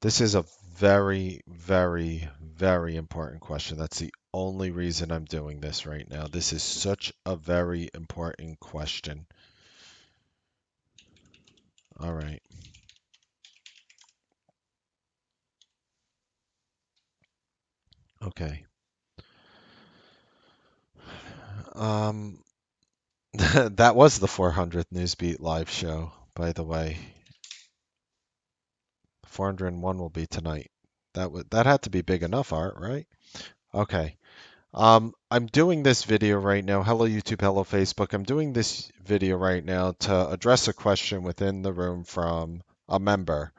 This is a very, very, very important question. That's the only reason I'm doing this right now. This is such a very important question. All right. Okay. Um, that was the 400th Newsbeat live show, by the way. 401 will be tonight. That had to be big enough, Art, right? Okay. I'm doing this video right now. Hello, YouTube. Hello, Facebook. I'm doing this video right now to address a question within the room from a member.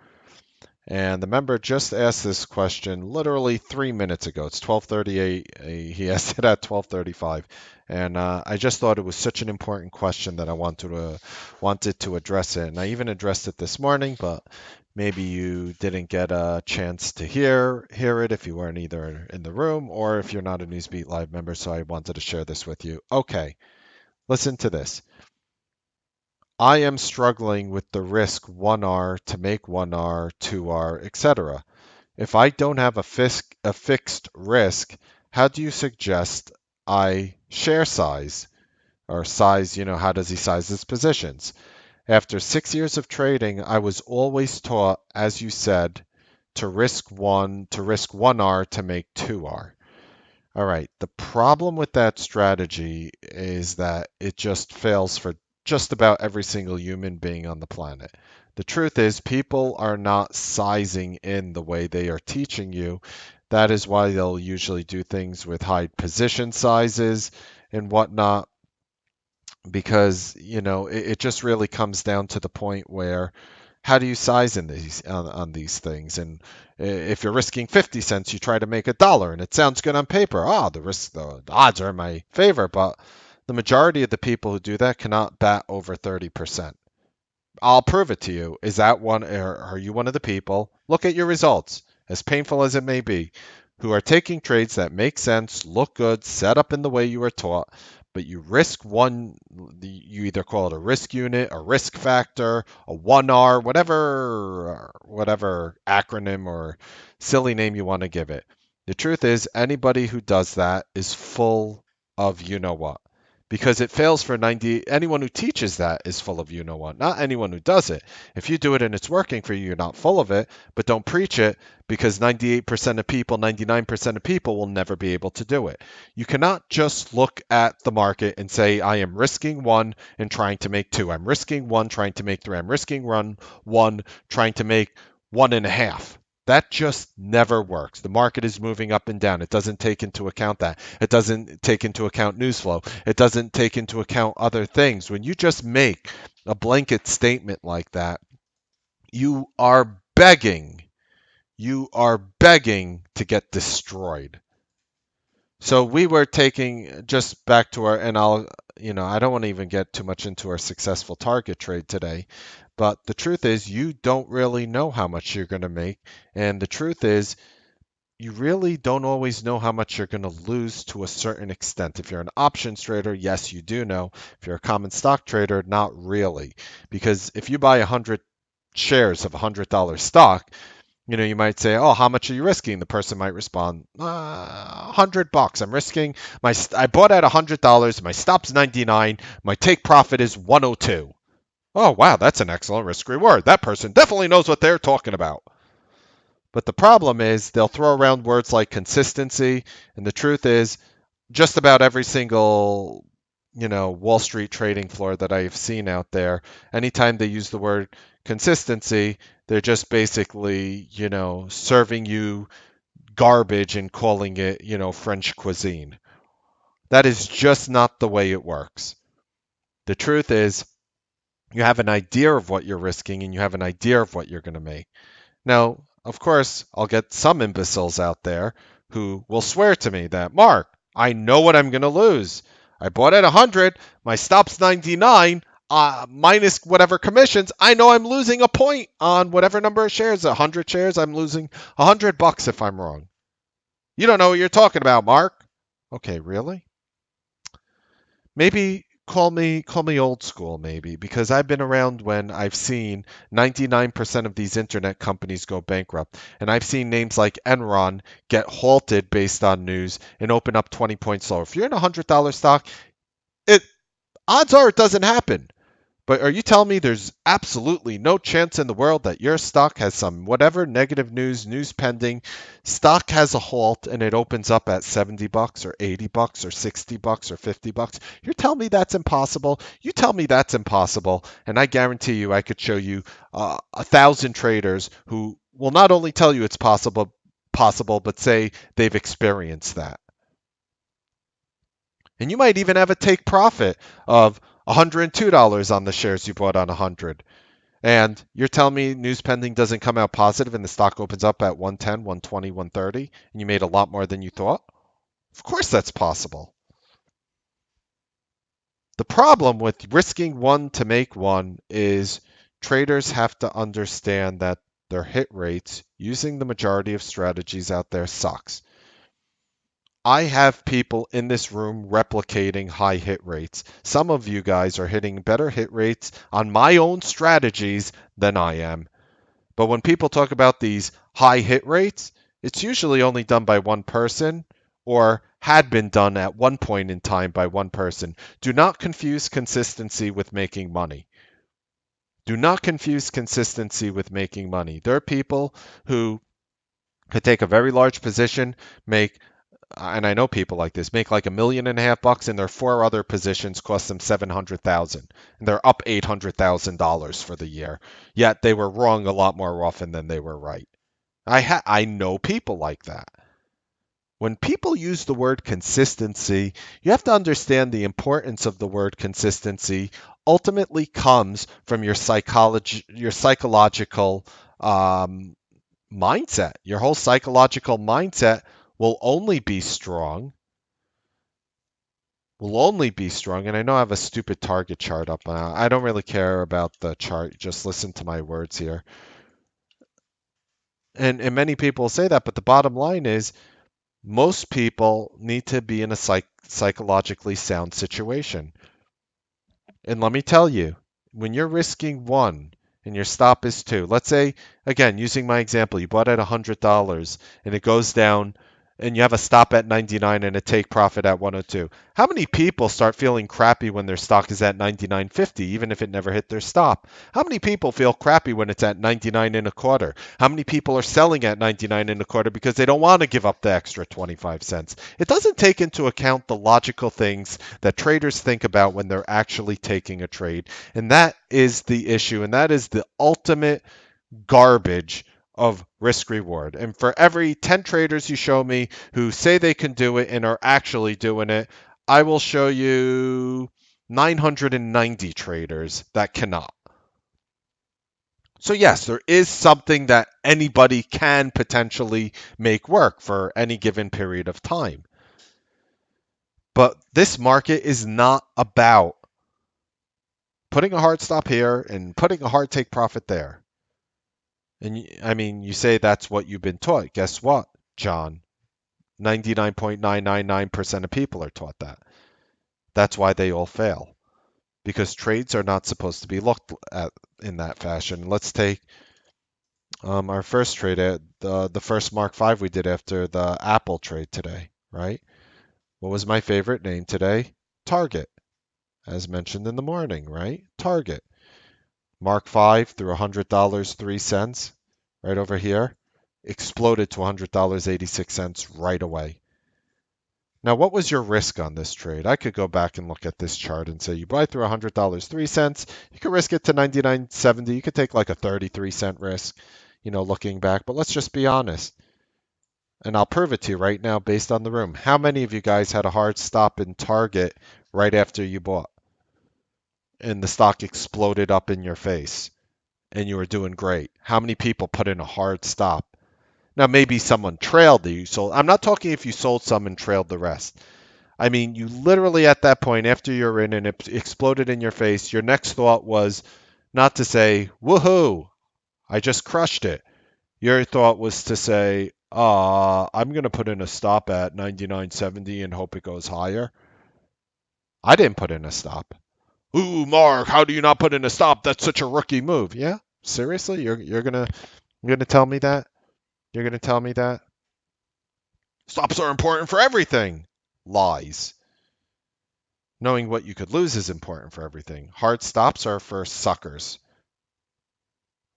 And the member just asked this question literally 3 minutes ago. It's 12:38. He asked it at 12:35, and I just thought it was such an important question that I wanted to address it. And I even addressed it this morning, but maybe you didn't get a chance to hear it if you weren't either in the room or if you're not a Newsbeat Live member. So I wanted to share this with you. Okay, listen to this. I am struggling with the risk 1R to make 1R, 2R, etc. If I don't have a fixed risk, how do you suggest I share size? Or size, how does he size his positions? After 6 years of trading, I was always taught, as you said, to risk 1R to make 2R. All right. The problem with that strategy is that it just fails for just about every single human being on the planet. The truth is, people are not sizing in the way they are teaching you. That is why they'll usually do things with high position sizes and whatnot, because, it just really comes down to the point where how do you size in these on these things? And if you're risking 50 cents, you try to make $1, and it sounds good on paper. The odds are in my favor, but the majority of the people who do that cannot bat over 30%. I'll prove it to you. Is that one? Are you one of the people? Look at your results, as painful as it may be, who are taking trades that make sense, look good, set up in the way you were taught, but you risk one. You either call it a risk unit, a risk factor, a 1R, whatever acronym or silly name you want to give it. The truth is, anybody who does that is full of you know what, because it fails for 90. Anyone who teaches that is full of you know what, not anyone who does it. If you do it and it's working for you, you're not full of it, but don't preach it, because 98% of people, 99% of people will never be able to do it. You cannot just look at the market and say, I am risking one and trying to make two. I'm risking one, trying to make three. I'm risking one, trying to make 1.5. That just never works. The market is moving up and down. It doesn't take into account that. It doesn't take into account news flow. It doesn't take into account other things. When you just make a blanket statement like that, you are begging, to get destroyed. So we were taking just back to our, and I don't want to even get too much into our successful target trade today, but the truth is, you don't really know how much you're going to make. And the truth is, you really don't always know how much you're going to lose to a certain extent. If you're an options trader, yes, you do know. If you're a common stock trader, not really. Because if you buy 100 shares of $100 stock, you might say, "Oh, how much are you risking?" The person might respond, $100. I'm risking I bought at $100. My stop's 99. My take profit is 102. Oh, wow, that's an excellent risk reward. That person definitely knows what they're talking about. But the problem is they'll throw around words like consistency, and the truth is just about every single, Wall Street trading floor that I've seen out there, anytime they use the word consistency, they're just basically, serving you garbage and calling it, French cuisine. That is just not the way it works. The truth is, you have an idea of what you're risking and you have an idea of what you're going to make. Now, of course, I'll get some imbeciles out there who will swear to me that, Mark, I know what I'm going to lose. I bought at 100, my stop's 99, minus whatever commissions. I know I'm losing a point on whatever number of shares, 100 shares, I'm losing $100 if I'm wrong. You don't know what you're talking about, Mark. Okay, really? Maybe call me old school maybe, because I've been around when I've seen 99% of these internet companies go bankrupt, and I've seen names like Enron get halted based on news and open up 20 points lower. If you're in a $100 stock, it odds are it doesn't happen. But are you telling me there's absolutely no chance in the world that your stock has some whatever negative news pending, stock has a halt and it opens up at $70 or $80 or $60 or $50? You're telling me that's impossible? You tell me that's impossible, and I guarantee you I could show you 1,000 traders who will not only tell you it's possible, but say they've experienced that. And you might even have a take profit of $102 on the shares you bought on 100. And you're telling me news pending doesn't come out positive and the stock opens up at 110, 120, 130, and you made a lot more than you thought? Of course that's possible. The problem with risking one to make one is traders have to understand that their hit rates using the majority of strategies out there sucks. I have people in this room replicating high hit rates. Some of you guys are hitting better hit rates on my own strategies than I am. But when people talk about these high hit rates, it's usually only done by one person or had been done at one point in time by one person. Do not confuse consistency with making money. Do not confuse consistency with making money. There are people who could take a very large position, make and I know people like this, make like $1.5 million, and their four other positions cost them 700,000, and they're up $800,000 for the year. Yet they were wrong a lot more often than they were right. I know people like that. When people use the word consistency, you have to understand the importance of the word consistency ultimately comes from your psychological mindset. Your whole psychological mindset will only be strong. And I know I have a stupid target chart up. I don't really care about the chart. Just listen to my words here. And many people say that, but the bottom line is most people need to be in a psychologically sound situation. And let me tell you, when you're risking one and your stop is two, let's say, again, using my example, you bought at $100 and it goes down and you have a stop at 99 and a take profit at 102. How many people start feeling crappy when their stock is at 99.50, even if it never hit their stop? How many people feel crappy when it's at 99 and a quarter? How many people are selling at 99 and a quarter because they don't want to give up the extra 25 cents? It doesn't take into account the logical things that traders think about when they're actually taking a trade. And that is the issue, and that is the ultimate garbage of risk reward. And for every 10 traders you show me who say they can do it and are actually doing it, I will show you 990 traders that cannot. So yes, there is something that anybody can potentially make work for any given period of time. But this market is not about putting a hard stop here and putting a hard take profit there. And I mean, you say that's what you've been taught. Guess what, John? 99.999% of people are taught that. That's why they all fail. Because trades are not supposed to be looked at in that fashion. Let's take our first trade, the first Mark 5 we did after the Apple trade today, right? What was my favorite name today? Target, as mentioned in the morning, right? Target. Mark 5 through $100, 3 cents, right over here, exploded to $100.86 right away. Now, what was your risk on this trade? I could go back and look at this chart and say you buy through $100, 3 cents. You could risk it to 99.70. You could take like a 33-cent risk, looking back. But let's just be honest. And I'll prove it to you right now based on the room. How many of you guys had a hard stop in Target right after you bought? And the stock exploded up in your face and you were doing great. How many people put in a hard stop? Now, maybe someone trailed you. So I'm not talking if you sold some and trailed the rest. I mean, you literally at that point, after you're in and it exploded in your face, your next thought was not to say, woohoo, I just crushed it. Your thought was to say, I'm going to put in a stop at 99.70 and hope it goes higher. I didn't put in a stop. Ooh, Mark, how do you not put in a stop? That's such a rookie move. Yeah, seriously, you're gonna tell me that? You're gonna tell me that? Stops are important for everything. Lies. Knowing what you could lose is important for everything. Hard stops are for suckers.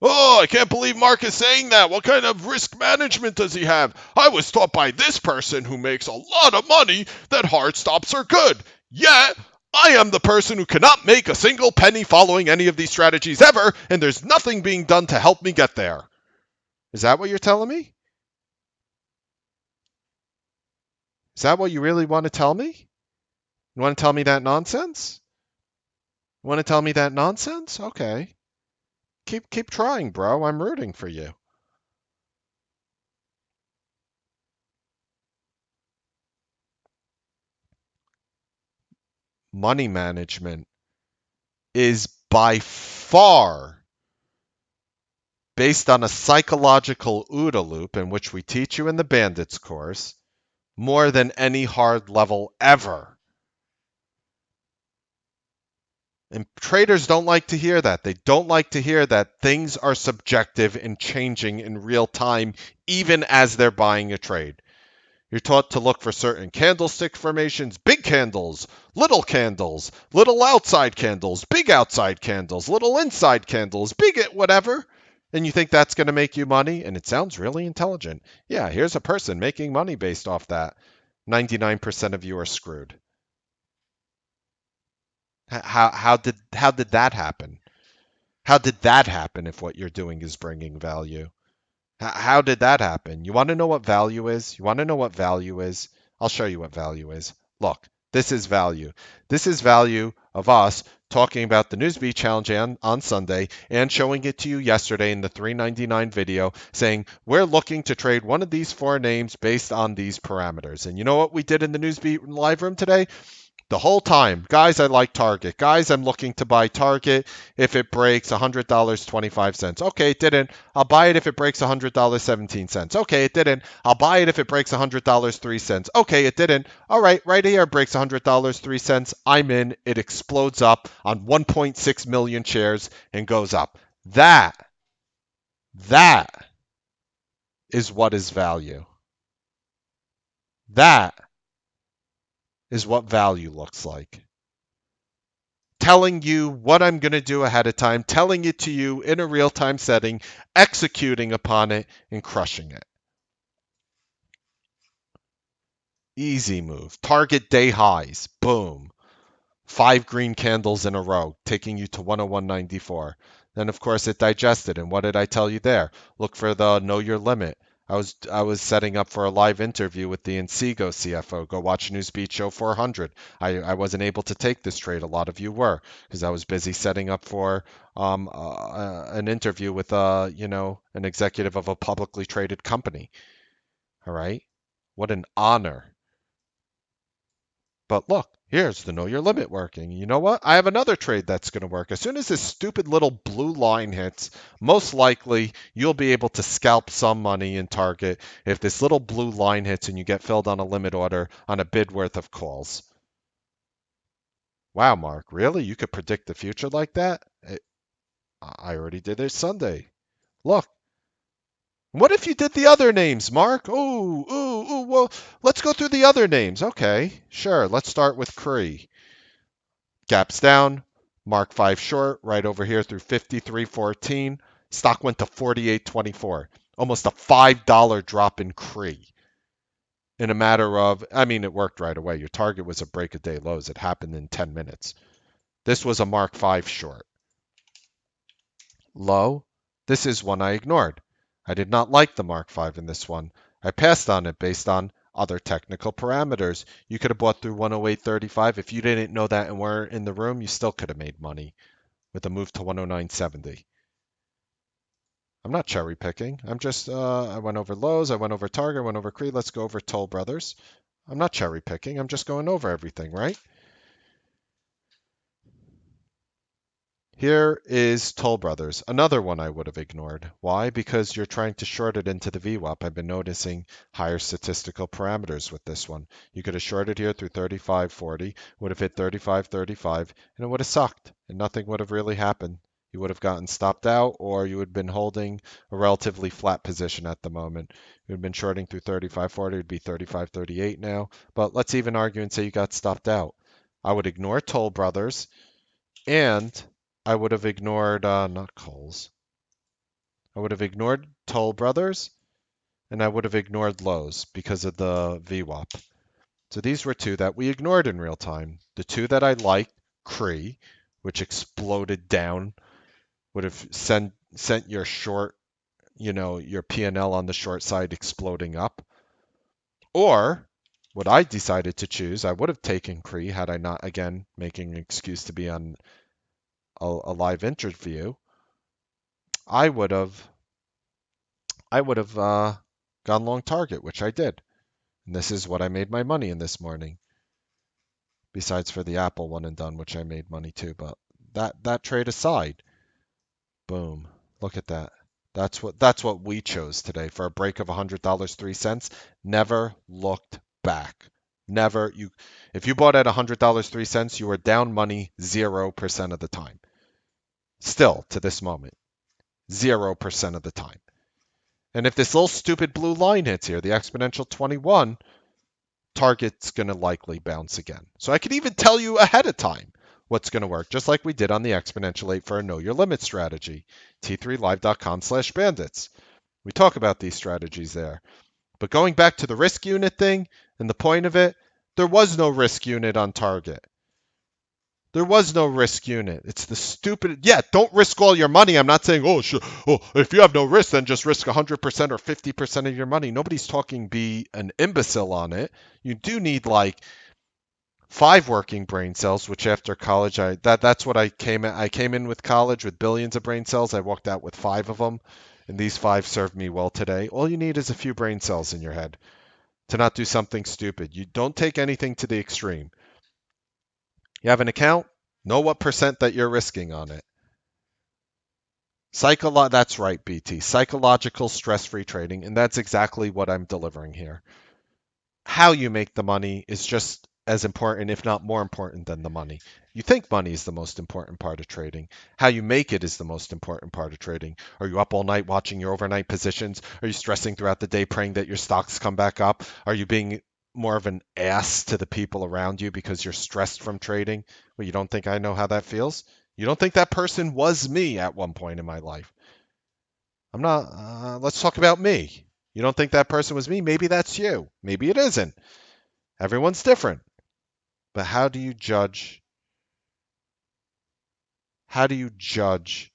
Oh, I can't believe Mark is saying that. What kind of risk management does he have? I was taught by this person who makes a lot of money that hard stops are good. Yet, I am the person who cannot make a single penny following any of these strategies ever, and there's nothing being done to help me get there. Is that what you're telling me? Is that what you really want to tell me? You want to tell me that nonsense? You want to tell me that nonsense? Okay. Keep trying, bro. I'm rooting for you. Money management is by far based on a psychological OODA loop in which we teach you in the Bandits course more than any hard level ever. And traders don't like to hear that. They don't like to hear that things are subjective and changing in real time, even as they're buying a trade. You're taught to look for certain candlestick formations, big candles, little outside candles, big outside candles, little inside candles, big whatever. And you think that's going to make you money? And it sounds really intelligent. Yeah, here's a person making money based off that. 99% of you are screwed. How did that happen? How did that happen if what you're doing is bringing value? How did that happen? You want to know what value is? You want to know what value is? I'll show you what value is. Look, this is value. This is value of us talking about the Newsbeat challenge on Sunday and showing it to you yesterday in the 399 video saying we're looking to trade one of these four names based on these parameters. And you know what we did in the Newsbeat live room today? The whole time, guys, I like Target. Guys, I'm looking to buy Target if it breaks $100.25. Okay, it didn't. I'll buy it if it breaks $100.17. Okay, it didn't. I'll buy it if it breaks $100.03. Okay, it didn't. All right, right here it breaks $100.03. I'm in. It explodes up on 1.6 million shares and goes up. That is what is value. That is what value looks like. Telling you what I'm going to do ahead of time, telling it to you in a real time setting, executing upon it, and crushing it. Easy move. Target day highs. Boom. 5 green candles in a row, taking you to 101.94. Then, of course, it digested. And what did I tell you there? Look for the know your limit. I was setting up for a live interview with the Inseego CFO. Go watch Newsbeat Show 400. I wasn't able to take this trade. A lot of you were because I was busy setting up for an interview with an executive of a publicly traded company. All right, what an honor. But look, here's the know your limit working. You know what? I have another trade that's going to work. As soon as this stupid little blue line hits, most likely you'll be able to scalp some money in Target if this little blue line hits and you get filled on a limit order on a bid worth of calls. Wow, Mark, really? You could predict the future like that? I already did it Sunday. Look, what if you did the other names, Mark? Ooh, well, let's go through the other names. Okay, sure. Let's start with Cree. Gaps down, Mark 5 short, right over here through 53.14. Stock went to 48.24. Almost a $5 drop in Cree in a matter of, I mean, it worked right away. Your target was a break of day lows. It happened in 10 minutes. This was a Mark 5 short. Low, this is one I ignored. I did not like the Mark 5 in this one. I passed on it based on other technical parameters. You could have bought through 108.35. If you didn't know that and weren't in the room, you still could have made money with a move to 109.70. I'm not cherry picking. I'm just, I went over Lowe's, I went over Target, I went over Cree. Let's go over Toll Brothers. I'm not cherry picking. I'm just going over everything, right? Here is Toll Brothers, another one I would have ignored. Why? Because you're trying to short it into the VWAP. I've been noticing higher statistical parameters with this one. You could have shorted here through 35.40, would have hit 35.35, and it would have sucked, and nothing would have really happened. You would have gotten stopped out, or you would have been holding a relatively flat position at the moment. You would have been shorting through 35.40, it would be 35.38 now. But let's even argue and say you got stopped out. I would ignore Toll Brothers, and I would have ignored, not Kohl's. I would have ignored Toll Brothers, and I would have ignored Lowe's because of the VWAP. So these were two that we ignored in real time. The two that I liked, Cree, which exploded down, would have sent your short, your P&L on the short side exploding up. Or what I decided to choose, I would have taken Cree had I not, again, making an excuse to be on a live interview. I would have gone long target, which I did. And this is what I made my money in this morning. Besides for the Apple one and done, which I made money too. But that trade aside, boom. Look at that. That's what we chose today for a break of $100.03. Never looked back. Never you if you bought at $100.03, you were down money 0% of the time. Still to this moment. 0% of the time. And if this little stupid blue line hits here, the exponential 21, target's going to likely bounce again. So I could even tell you ahead of time what's going to work, just like we did on the exponential 8 for a know your limit strategy, t3live.com/bandits. We talk about these strategies there. But going back to the risk unit thing and the point of it, there was no risk unit on target. There was no risk unit. It's the stupid. Yeah, don't risk all your money. I'm not saying, if you have no risk, then just risk 100% or 50% of your money. Nobody's talking be an imbecile on it. You do need like 5 working brain cells, which after college, that's what I came at. I came in with college with billions of brain cells. I walked out with 5 of them, and these 5 served me well today. All you need is a few brain cells in your head to not do something stupid. You don't take anything to the extreme. You have an account, know what percent that you're risking on it. That's right, BT. Psychological stress-free trading, and that's exactly what I'm delivering here. How you make the money is just as important, if not more important than the money. You think money is the most important part of trading. How you make it is the most important part of trading. Are you up all night watching your overnight positions? Are you stressing throughout the day praying that your stocks come back up? Are you being more of an ass to the people around you because you're stressed from trading? Well, you don't think I know how that feels? You don't think that person was me at one point in my life? I'm not. Let's talk about me. You don't think that person was me? Maybe that's you. Maybe it isn't. Everyone's different. But how do you judge? How do you judge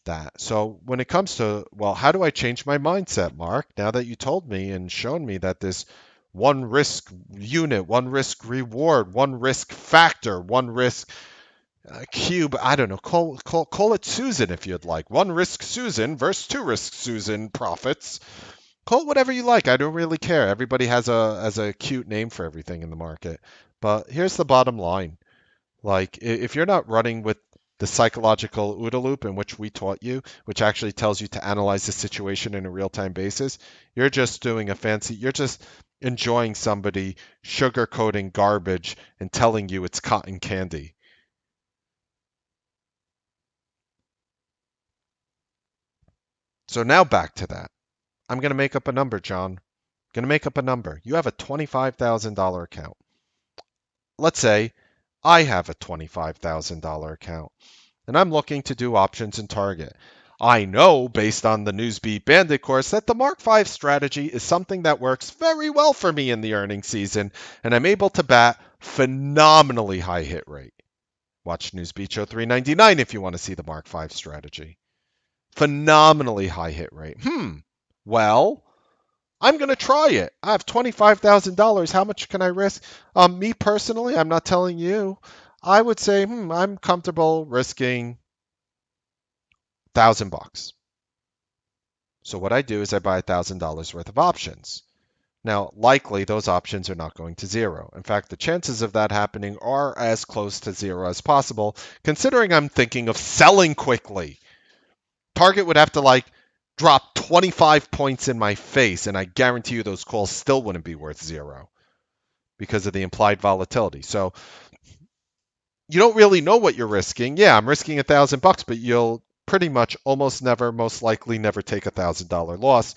that? So when it comes to, well, how do I change my mindset, Mark? Now that you told me and shown me that this one risk unit, one risk reward, one risk factor, one risk cube, I don't know, call it Susan if you'd like. One risk Susan versus two risk Susan profits. Call it whatever you like. I don't really care. Everybody has a cute name for everything in the market. But here's the bottom line. Like, if you're not running with the psychological OODA loop in which we taught you, which actually tells you to analyze the situation in a real-time basis, you're just enjoying somebody sugarcoating garbage and telling you it's cotton candy. So now back to that. I'm going to make up a number, John. I'm going to make up a number. You have a $25,000 account. Let's say I have a $25,000 account and I'm looking to do options in Target. I know, based on the Newsbeat Bandit course, that the Mark V strategy is something that works very well for me in the earnings season, and I'm able to bat phenomenally high hit rate. Watch Newsbeat Show 399 if you want to see the Mark V strategy. Phenomenally high hit rate. Well, I'm going to try it. I have $25,000. How much can I risk? Me personally, I'm not telling you. I would say, I'm comfortable risking $1,000. So what I do is I buy $1,000 worth of options. Now, likely those options are not going to zero. In fact, the chances of that happening are as close to zero as possible, considering I'm thinking of selling quickly. Target would have to drop 25 points in my face, and I guarantee you those calls still wouldn't be worth zero because of the implied volatility. So you don't really know what you're risking. Yeah, I'm risking $1,000, but you'll pretty much almost never, most likely never take $1,000 loss,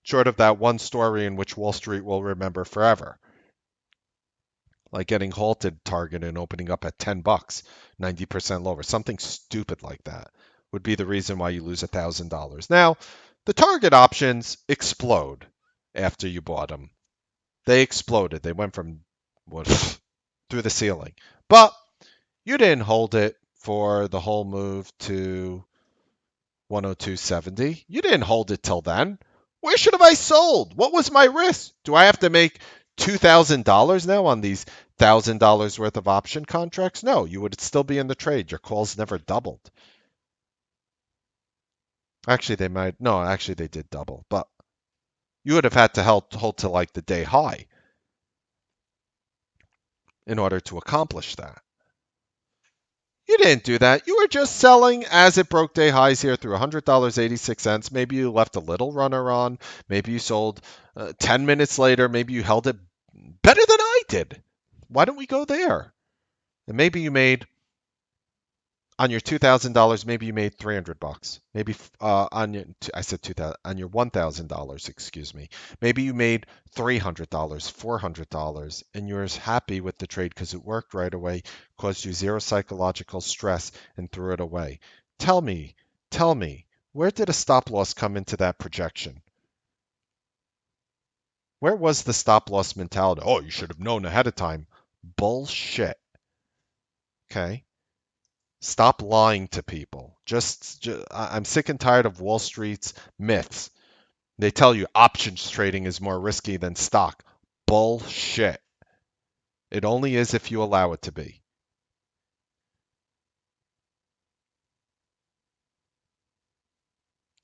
short of that one story in which Wall Street will remember forever. Like getting halted Target and opening up at $10, 90% lower. Something stupid like that would be the reason why you lose $1,000. Now, the Target options explode after you bought them. They exploded. They went from what through the ceiling. But you didn't hold it for the whole move to 102.70. You didn't hold it till then. Where should have I sold? What was my risk? Do I have to make $2,000 now on these $1,000 worth of option contracts? No, you would still be in the trade. Your calls never doubled. Actually, they might. No, actually, they did double, but you would have had to hold to like the day high in order to accomplish that. You didn't do that. You were just selling as it broke day highs here through $100.86. Maybe you left a little runner on. Maybe you sold 10 minutes later. Maybe you held it better than I did. Why don't we go there? And maybe you made on your $2,000. Maybe you made $300. Maybe on your I said 2,000 on your $1,000. Excuse me. Maybe you made $300, $400, and you're happy with the trade because it worked right away, caused you zero psychological stress, and threw it away. Tell me, tell me, where did a stop loss come into that projection? Where was the stop loss mentality? Oh, you should have known ahead of time. Bullshit. Okay. Stop lying to people. I'm sick and tired of Wall Street's myths. They tell you options trading is more risky than stock. Bullshit. It only is if you allow it to be.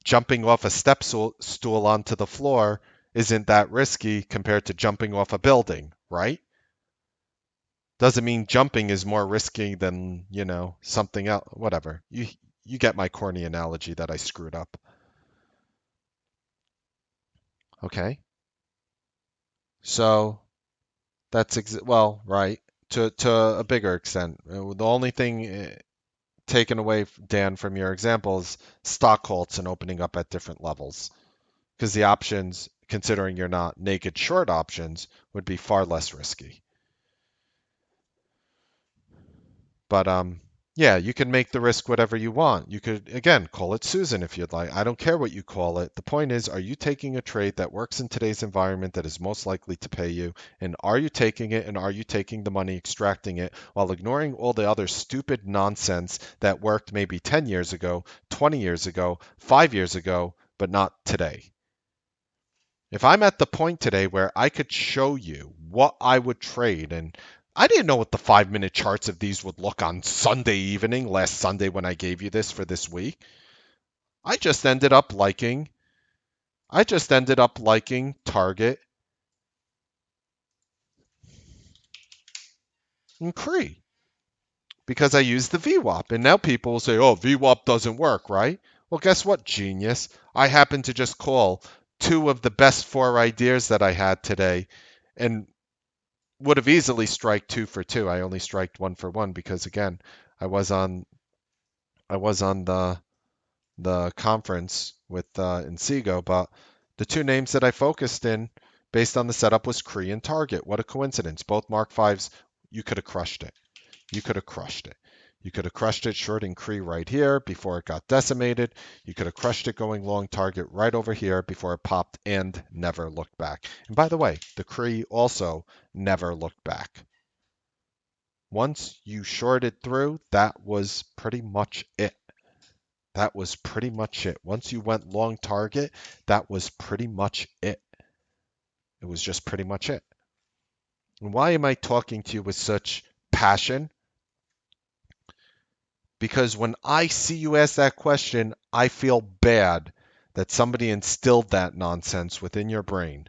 Jumping off a step stool onto the floor isn't that risky compared to jumping off a building, right? Doesn't mean jumping is more risky than, something else. Whatever. You get my corny analogy that I screwed up. Okay. So well, right, to a bigger extent. The only thing taken away, Dan, from your example is stock halts and opening up at different levels, because the options, considering you're not naked short options, would be far less risky. But yeah, you can make the risk whatever you want. You could, again, call it Susan if you'd like. I don't care what you call it. The point is, are you taking a trade that works in today's environment that is most likely to pay you? And are you taking it, and are you taking the money, extracting it, while ignoring all the other stupid nonsense that worked maybe 10 years ago, 20 years ago, 5 years ago, but not today? If I'm at the point today where I could show you what I would trade, and I didn't know what the 5-minute charts of these would look on Sunday evening, last Sunday when I gave you this for this week. I just ended up liking Target and Cree because I used the VWAP. And now people will say, oh, VWAP doesn't work, right? Well, guess what, genius? I happen to just call two of the best four ideas that I had today and would have easily strike 2 for 2. I only striked 1 for 1 because again, I was on the conference with Inseego, but the two names that I focused in based on the setup was Cree and Target. What a coincidence! Both Mark Fives. You could have crushed it. You could have crushed it. You could have crushed it shorting Cree right here before it got decimated. You could have crushed it going long Target right over here before it popped and never looked back. And by the way, the Cree also never looked back. Once you shorted through, that was pretty much it. That was pretty much it. Once you went long Target, that was pretty much it. It was just pretty much it. And why am I talking to you with such passion? Because when I see you ask that question, I feel bad that somebody instilled that nonsense within your brain.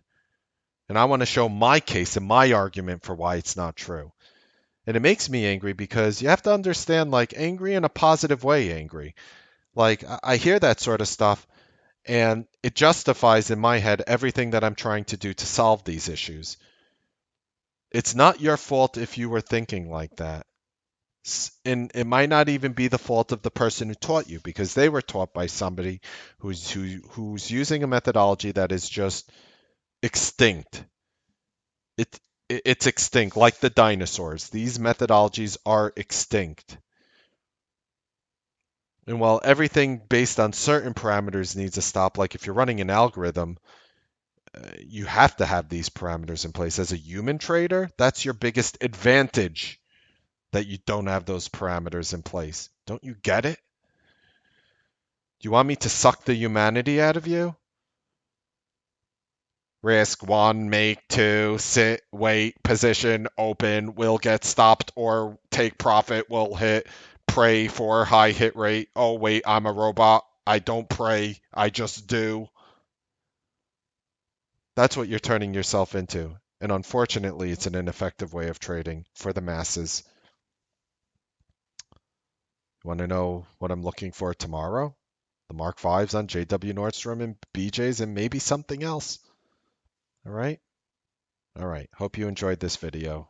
And I want to show my case and my argument for why it's not true. And it makes me angry because you have to understand, like, angry in a positive way, angry. Like, I hear that sort of stuff, and it justifies in my head everything that I'm trying to do to solve these issues. It's not your fault if you were thinking like that. And it might not even be the fault of the person who taught you, because they were taught by somebody who's using a methodology that is just extinct. It, it's extinct, like the dinosaurs. These methodologies are extinct. And while everything based on certain parameters needs to stop, like if you're running an algorithm, you have to have these parameters in place. As a human trader, that's your biggest advantage, that you don't have those parameters in place. Don't you get it? Do you want me to suck the humanity out of you? Risk one, make two, sit, wait, position, open, will get stopped or take profit, will hit, pray for high hit rate. Oh, wait, I'm a robot. I don't pray, I just do. That's what you're turning yourself into. And unfortunately, it's an ineffective way of trading for the masses. You want to know what I'm looking for tomorrow? The Mark V's on JW Nordstrom and BJ's and maybe something else. All right? All right. Hope you enjoyed this video.